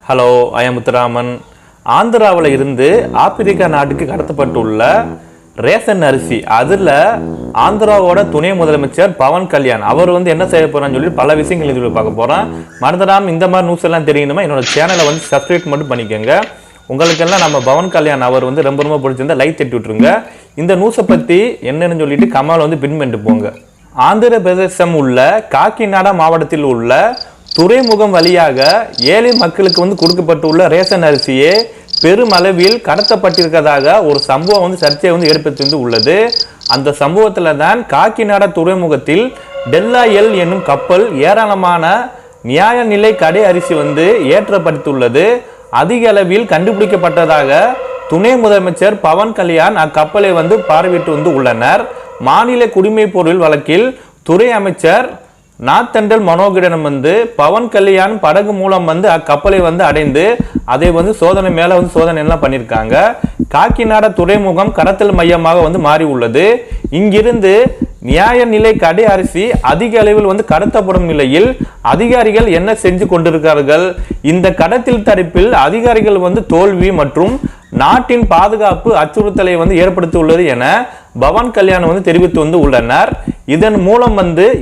Hello, I am Muthuraman. ஆந்திராவில் இருந்து Africa நாட்டுக்கு கடத்தப்பட்டுள்ள ரேஷன் அரிசி, அதில் ஆந்திராவோட துணை முதலமைச்சர் பவன் கல்யாண் அவர் என்ன செய்ய போறான்னு சொல்லி பல விஷயங்கள் இதில் பார்க்க போகிறோம். மறந்துடாமல் இந்த மாதிரி நியூஸ் எல்லாம் தெரியணுமா என்னோட சேனலை சப்ஸ்கிரைப் மட்டும் பண்ணிக்கோங்க. உங்களுக்கெல்லாம் நம்ம பவன் கல்யாண் அவர் ரொம்ப ரொம்ப பிடிச்சிருந்தா லைக் தட்டி விட்டுருங்க. இந்த நியூஸை பற்றி என்னன்னு சொல்லிட்டு கமால் பின் பண்ணிட்டு போங்க. ஆந்திர பிரதேசம் உள்ள காக்கிநாடா மாவட்டத்தில் உள்ள துறைமுகம் வழியாக ஏழை மக்களுக்கு கொடுக்கப்பட்டுள்ள ரேஷன் அரிசியே பெருமளவில் கடத்தப்பட்டிருக்கிறதாக ஒரு சம்பவம் சர்ச்சையை ஏற்படுத்தி உள்ளது. அந்த சம்பவத்தில் தான் காக்கிநாடா துறைமுகத்தில் டெல்லா எல் என்னும் கப்பல் ஏராளமான நியாய நிலை கடை அரிசி ஏற்றப்பட்டுள்ளது. அதிக அளவில் கண்டுபிடிக்கப்பட்டதாக துணை முதலமைச்சர் பவன் கல்யாண் அக்கப்பலை பார்வையிட்டு உள்ளனர். மாநில குடிமை பொருள் வழக்கில் துறை அமைச்சர் நாத்தண்டல் மனோகரிடம் பவன் கல்யாண் படகு மூலம் அக்கப்பலை அடைந்து அதை சோதனை மேல சோதனை எல்லாம் பண்ணியிருக்காங்க. காக்கிநாடா துறைமுகம் கடத்தல் மையமாக மாறி உள்ளது. இங்கிருந்து நியாய நிலை கடை அரிசி அதிக அளவில் கடத்தப்படும் நிலையில் அதிகாரிகள் என்ன செஞ்சு கொண்டிருக்கிறார்கள்? இந்த கடத்தல் தடுப்பில் அதிகாரிகள் தோல்வி மற்றும் நாட்டின் பாதுகாப்பு அச்சுறுத்தலை ஏற்படுத்தியுள்ளது என பவன் கல்யாண் தெரிவித்து உள்ளனர். இதன் மூலம்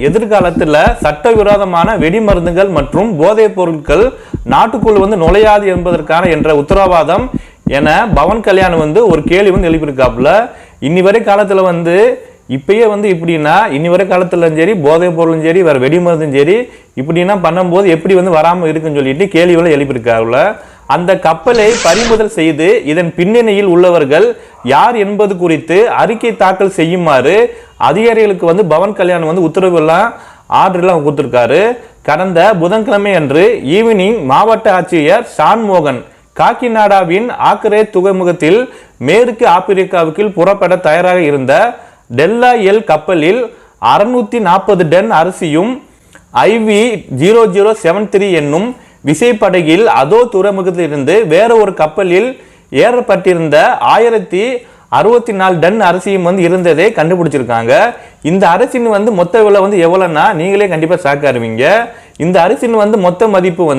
எதிர்காலத்தில் சட்டவிரோதமான வெடிமருந்துகள் மற்றும் போதைப் பொருட்கள் நாட்டுக்குள் நுழையாது என்பதற்கான என்ற உத்தரவாதம் என பவன் கல்யாண் ஒரு கேள்வி எழுப்பியிருக்காப்புல. இன்னி வரை காலத்துல இப்பயே இப்படின்னா இன்னி வரை காலத்துல சரி போதைப் பொருளும் சரி வேற வெடிமருந்தும் சரி இப்படின்னா பண்ணும்போது எப்படி வராமல் இருக்குன்னு சொல்லிட்டு கேள்விகளை எழுப்பியிருக்காப்புல. அந்த கப்பலை பறிமுதல் செய்து இதன் பின்னணியில் உள்ளவர்கள் யார் என்பது குறித்து அறிக்கை தாக்கல் செய்யுமாறு அதிகாரிகளுக்கு பவன் கல்யாண் உத்தரவு எல்லாம் ஆர்டர் எல்லாம் கொடுத்திருக்காரு. கடந்த புதன்கிழமை அன்று ஈவினிங் மாவட்ட ஆட்சியர் ஷான்மோகன் காக்கிநாடாவின் ஆக்கரே துறைமுகத்தில் மேற்கு ஆப்பிரிக்காவுக்கு புறப்பட தயாராக இருந்த டெல்லா எல் கப்பலில் 640 டன் அரிசியும் IV 0073 என்னும் விசைப்படகில் அதோ துறைமுகத்தில் இருந்து வேற ஒரு கப்பலில் ஏறப்பட்டிருந்த 1064 டன் அரிசியும் இருந்ததை கண்டுபிடிச்சிருக்காங்க. இந்த அரிசின் மொத்த விலை எவ்வளவுன்னா நீங்களே கண்டிப்பா ஷாக் ஆறுவீங்க. இந்த அரிசின் மொத்த மதிப்பு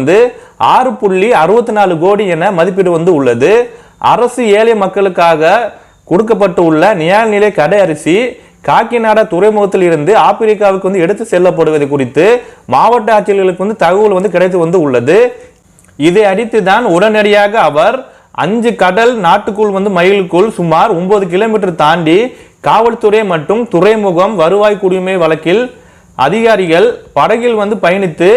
6.64 கோடி என மதிப்பீடு உள்ளது. அரசு ஏழை மக்களுக்காக கொடுக்கப்பட்டு உள்ள நியாய நிலை கடை அரிசி காக்கிநாடா துறைமுகத்தில் இருந்து ஆப்பிரிக்காவுக்கு எடுத்து செல்லப்படுவது குறித்து மாவட்ட ஆட்சியர்களுக்கு தகவல் கிடைத்து உள்ளது. இதை அடித்து தான் உடனடியாக அவர் 5 கடல் நாட்டுக்குள் மைலுக்குள் சுமார் 9 கிலோமீட்டர் தாண்டி காவல்துறை மற்றும் துறைமுகம் வருவாய் குடிமை வழக்கில் அதிகாரிகள் படகில் பயணித்து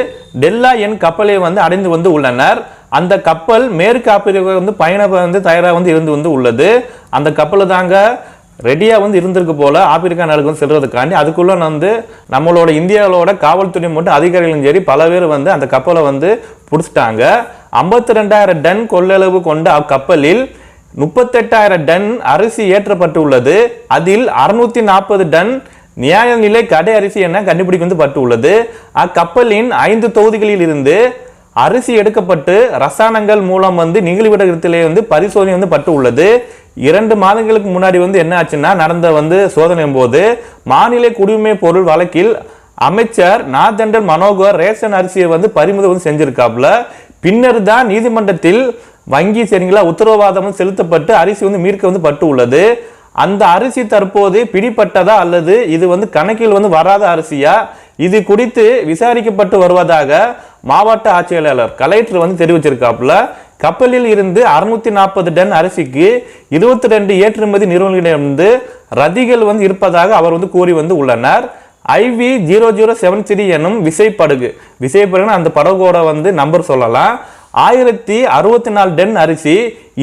டெல்லா என் கப்பலை அடைந்து உள்ளனர். அந்த கப்பல் மேற்கு ஆப்பிரிக்கா பயண தயாராக இருந்து உள்ளது. அந்த கப்பல் தாங்க ரெடியா இருந்திருக்கு போல ஆப்பிரிக்கா நாடுக்கு செல்றதுக்காண்டி. அதுக்குள்ள நம்மளோட இந்தியாவோட காவல்துறை மட்டும் அதிகாரிகளும் சரி பல பேர் அந்த கப்பலை பிடிச்சிட்டாங்க. 52,000 டன் கொள்ளளவு கொண்ட அக்கப்பலில் 38,000 டன் அரிசி ஏற்றப்பட்டுள்ளது. அதில் 640 டன் நியாய நிலை கடை அரிசி என கண்டுபிடிக்கப்பட்டு உள்ளது. அக்கப்பலின் 5 தொகுதிகளில் இருந்து அரிசி எடுக்கப்பட்டு ரசாயனங்கள் மூலம் நிகழ்விடத்திலே பரிசோதனை பட்டு உள்ளது. 2 மாதங்களுக்கு முன்னாடி என்ன ஆச்சுன்னா நடந்த சோதனை போது மாநில குடிமை பொருள் வழக்கில் அமைச்சர் நாதண்டல் மனோகர் ரேஷன் அரிசியை பறிமுதல் செஞ்சிருக்காப்ல. பின்னர் தான் நீதிமன்றத்தில் வங்கி சரிங்களா உத்தரவாதம் செலுத்தப்பட்டு அரிசி மீட்க பட்டு உள்ளது. அந்த அரிசி தற்போது பிடிப்பட்டதா அல்லது இது கணக்கில் வராத அரிசியா இது குறித்து விசாரிக்கப்பட்டு வருவதாக மாவட்ட ஆட்சியாளர் கலெக்டர் தெரிவிச்சிருக்காப்புல. கப்பலில் இருந்து 640 டன் அரிசிக்கு 22 ஏற்றுமதி நிறுவனங்களிடமிருந்து ரதிகள் இருப்பதாக அவர் கூறி உள்ளனர். IV 0073 எனும் விசைப்படகு அந்த படகோட நம்பர் சொல்லலாம். 1064 டன் அரிசி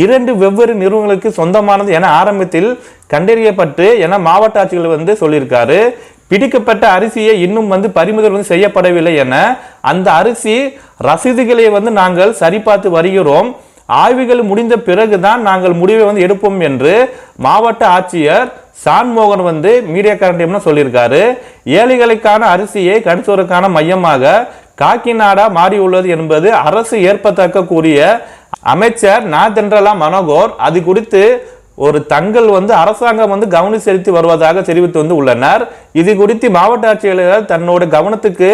2 வெவ்வேறு நிறுவனங்களுக்கு சொந்தமானது என ஆரம்பத்தில் கண்டறியப்பட்டு என மாவட்ட ஆட்சிகள் சொல்லியிருக்காரு. பிடிக்கப்பட்ட அரிசியை இன்னும் பறிமுதல் செய்யப்படவில்லை என அந்த அரிசி ரசீதுகளை நாங்கள் சரிபார்த்து வருகிறோம். ஆய்வுகள் முடிந்த பிறகுதான் நாங்கள் முடிவை எடுப்போம் என்று மாவட்ட ஆட்சியர் ஷான்மோகன் மீடியாக்காரன் சொல்லியிருக்காரு. ஏழைகளுக்கான அரிசியை கடிச்சுவதற்கான மையமாக காக்கிநாடா மாறியுள்ளது என்பது அரசு ஏற்பத்தக்க கூறிய அமைச்சர் நாதண்டலா மனோகர் அது குறித்து ஒரு தங்கள் அரசாங்கம் கவனம் செலுத்தி வருவதாக தெரிவித்து உள்ளனர். இது குறித்து மாவட்ட ஆட்சியாளர் தன்னோட கவனத்துக்கு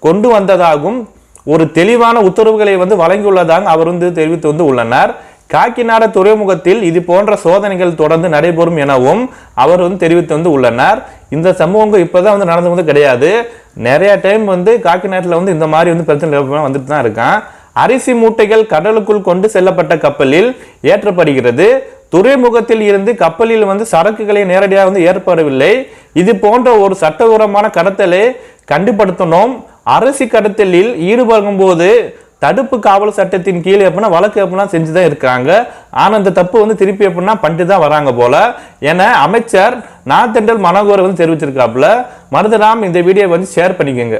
கொண்டு வந்ததாகவும் ஒரு தெளிவான உத்தரவுகளை வந்து வழங்கியுள்ளதாக அவர் வந்து தெரிவித்து வந்து உள்ளனர். காக்கிநாடா துறைமுகத்தில் இது போன்ற சோதனைகள் தொடர்ந்து நடைபெறும் எனவும் அவர் வந்து தெரிவித்து வந்து உள்ளனர். இந்த சம்பவங்கள் இப்பதான் வந்து நடந்து வந்து கிடையாது. நிறைய டைம் வந்து காக்கிநாட்டில் வந்து இந்த மாதிரி வந்து பிரச்சனை வந்துட்டு தான் இருக்கான். அரிசி மூட்டைகள் கடலுக்குள் கொண்டு செல்லப்பட்ட கப்பலில் ஏற்றப்படுகிறது. துறைமுகத்தில் இருந்து கப்பலில் வந்து சரக்குகளை நேரடியாக வந்து ஏற்படவில்லை. இது போன்ற ஒரு சட்டவிரோதமான கடத்தலை கண்டுபடுத்தணும். அரிசி கடத்தலில் ஈடுபடும் போது தடுப்பு காவல் சட்டத்தின் கீழே எப்படின்னா வழக்கு எப்படின்னா செஞ்சுதான் இருக்காங்க. ஆனா இந்த தப்பு வந்து திருப்பி எப்படின்னா பண்ணிட்டு தான் வராங்க போல என அமைச்சர் நாத்தண்டல் மனோகர் வந்து தெரிவிச்சிருக்காப்புல. மருதராம் இந்த வீடியோ வந்து ஷேர் பண்ணிக்கோங்க.